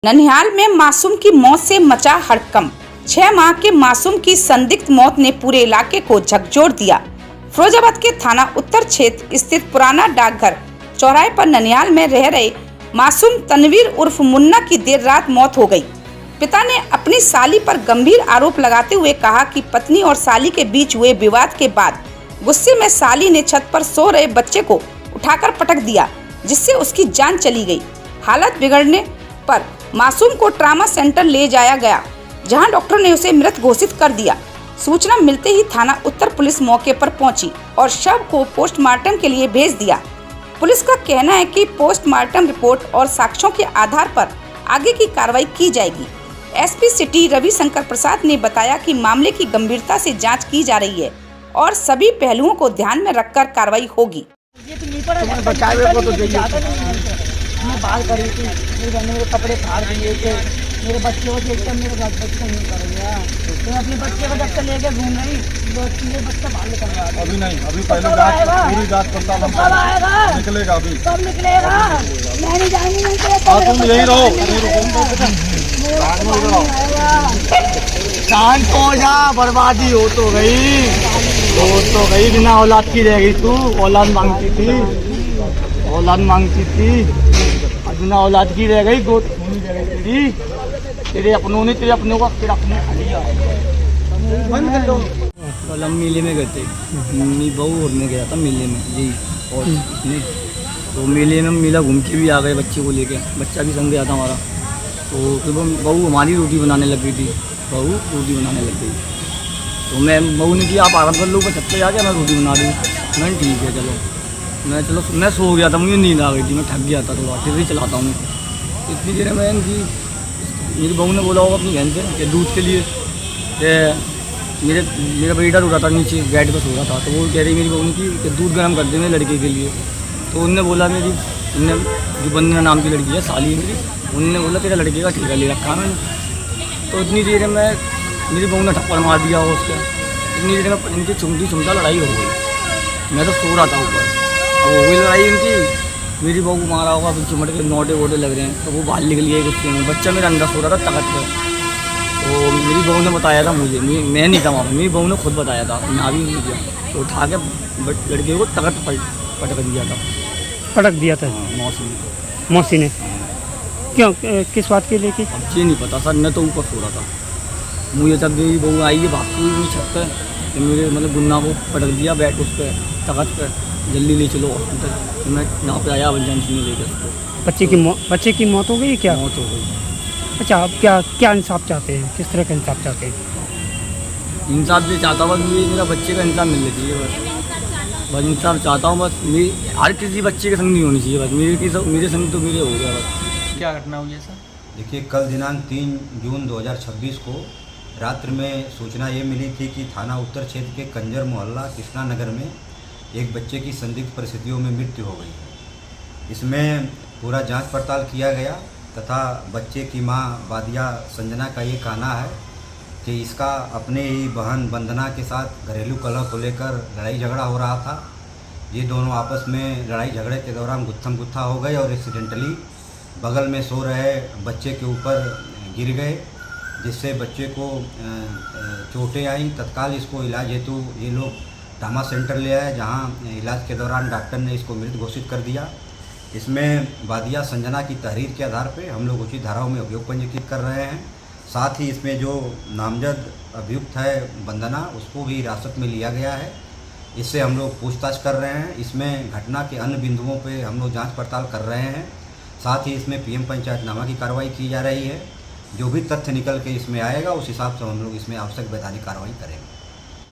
ननिहाल में मासूम की मौत से मचा हड़कंप। 6 माह के मासूम की संदिग्ध मौत ने पूरे इलाके को झकझोर दिया। फिरोजाबाद के थाना उत्तर क्षेत्र स्थित पुराना डाकघर चौराहे पर ननिहाल में रह रहे मासूम तनवीर उर्फ मुन्ना की देर रात मौत हो गई। पिता ने अपनी साली पर गंभीर आरोप लगाते हुए कहा कि पत्नी और साली के बीच हुए विवाद के बाद गुस्से में साली ने छत पर सो रहे बच्चे को उठाकर पटक दिया, जिससे उसकी जान चली गई। हालत बिगड़ने पर मासूम को ट्रामा सेंटर ले जाया गया, जहां डॉक्टर ने उसे मृत घोषित कर दिया। सूचना मिलते ही थाना उत्तर पुलिस मौके पर पहुंची और शव को पोस्टमार्टम के लिए भेज दिया। पुलिस का कहना है कि पोस्टमार्टम रिपोर्ट और साक्ष्यों के आधार पर आगे की कार्रवाई की जाएगी। एसपी सिटी रविशंकर प्रसाद ने बताया कि मामले की गंभीरता से जांच की जा रही है और सभी पहलुओं को ध्यान में रखकर कार्रवाई होगी। मैं बाल करी थी, मेरे बहन ने मेरे कपड़े फाड़ दिए थे, मेरे बच्चे को देखकर मेरे बच्चा नहीं कर गया। तो अपने बच्चे को जब से लेके घूम रही, मेरे बच्चा बाहर निकल रहा है। अभी नहीं, अभी पहले पूरी जांच पड़ताल हम निकलेगा। अभी कब निकलेगा? मैं नहीं जाऊंगी। तुम यही रहो, शांत हो जा, बर्बादी हो तो गई, बिना औलाद की रह गई तू। औलाद मांगती थी, बिना औलाद की रह गई, गोद खूनी रह गई तेरे अपनों ने, तेरे अपनों का तेरा अपने खा लिया। कल हम मेले में गए थे, मम्मी बहू और मैं गया था मेले में जी। और तो मेले में मेला घूम के भी आ गए बच्चे को लेके, बच्चा भी संग गया था हमारा। तो फिर बहू हमारी रोटी बनाने लग गई थी, तो मैं बहू ने किया आप आराम कर लो, छत पे जाके मैं रोटी बना दूँ। मैंने ठीक है चलो, मैं सो गया था, मुझे नींद आ गई थी, मैं थक गया था थोड़ा, फिर भी चलाता हूँ। इतनी देर में मेरी बहू ने बोला होगा अपनी बहन से कि दूध के लिए मेरा बेटा रो रहा था नीचे बेड पर सो रहा था, तो वो कह रही मेरी बहू ने कि दूध गर्म कर दे मेरे लड़के के लिए। तो उनने बोला जो बंदना नाम की लड़की है साली मेरी, उनने बोला तेरा लड़के का ठेका ले रखा मैंने। तो इतनी देर में मेरी बहू ने थप्पड़ मार दिया हो उसके। इतनी देर में इनकी चुमता लड़ाई हो गई। मैं तो सो रहा था ऊपर, अब हो गई लड़ाई इनकी। मेरी बहू को मारा होगा, फिर चिमट के नोटे वोटे लग रहे हैं, तो वो बाहर निकल गया गुस्से में। बच्चा मेरा अंदर सो रहा था तखत पर। तो मेरी बहू ने बताया था मुझे, मैं नहीं था वहाँ, मेरी बहू ने खुद बताया था, मैं अभी नहीं गया। तो उठा के लड़के को तखत पटक दिया था। मौसी ने क्यों, किस बात के लेके? अब ये नहीं पता सर, मैं तो ऊपर सो रहा था। मुझे जब मेरी बहू आई है भागती हुई छत पर, तो मेरे मतलब गुन्ना को पटक दिया बैठ उस पर तखत पर, जल्दी ले चलो हॉस्पिटल। तो मैं यहाँ पे आया एमरजेंसी में लेकर उसको। बच्चे की मौत हो गई क्या? मौत हो गई। अच्छा, आप क्या इंसाफ चाहते हैं, किस तरह का इंसाफ चाहते हैं? इंसाफ ये चाहता हूँ, बस मेरा बच्चे का इंसाफ मिलना चाहिए। बस इंसाफ चाहता हूँ, बस हर किसी बच्चे के संग नहीं होनी चाहिए। बस मेरे संग तो मेरे हो गया। बस क्या घटना हुई है सर? देखिए, कल दिनांक 3 जून 2026 को रात्रि में सूचना ये मिली थी कि थाना उत्तर क्षेत्र के कंजर मोहल्ला कृष्णा नगर में एक बच्चे की संदिग्ध परिस्थितियों में मृत्यु हो गई। इसमें पूरा जांच पड़ताल किया गया तथा बच्चे की मां बादिया संजना का ये कहना है कि इसका अपने ही बहन वंदना के साथ घरेलू कलह को लेकर लड़ाई झगड़ा हो रहा था। ये दोनों आपस में लड़ाई झगड़े के दौरान गुत्थम गुत्था हो गए और एक्सीडेंटली बगल में सो रहे बच्चे के ऊपर गिर गए, जिससे बच्चे को चोटें आईं। तत्काल इसको इलाज हेतु ये लोग ट्रामा सेंटर ले आए, जहां इलाज के दौरान डॉक्टर ने इसको मृत घोषित कर दिया। इसमें बादिया संजना की तहरीर के आधार पर हम लोग उचित धाराओं में अभियोग पंजीकृत कर रहे हैं। साथ ही इसमें जो नामजद अभियुक्त है वंदना, उसको भी हिरासत में लिया गया है। इससे हम लोग पूछताछ कर रहे हैं। इसमें घटना के अन्य बिंदुओं पे हम लोग जांच पड़ताल कर रहे हैं। साथ ही इसमें पीएम पंचायतनामा की कार्रवाई की जा रही है। जो भी तथ्य निकल के इसमें आएगा, उस हिसाब से हम लोग इसमें आवश्यक वैधानिक कार्रवाई करेंगे।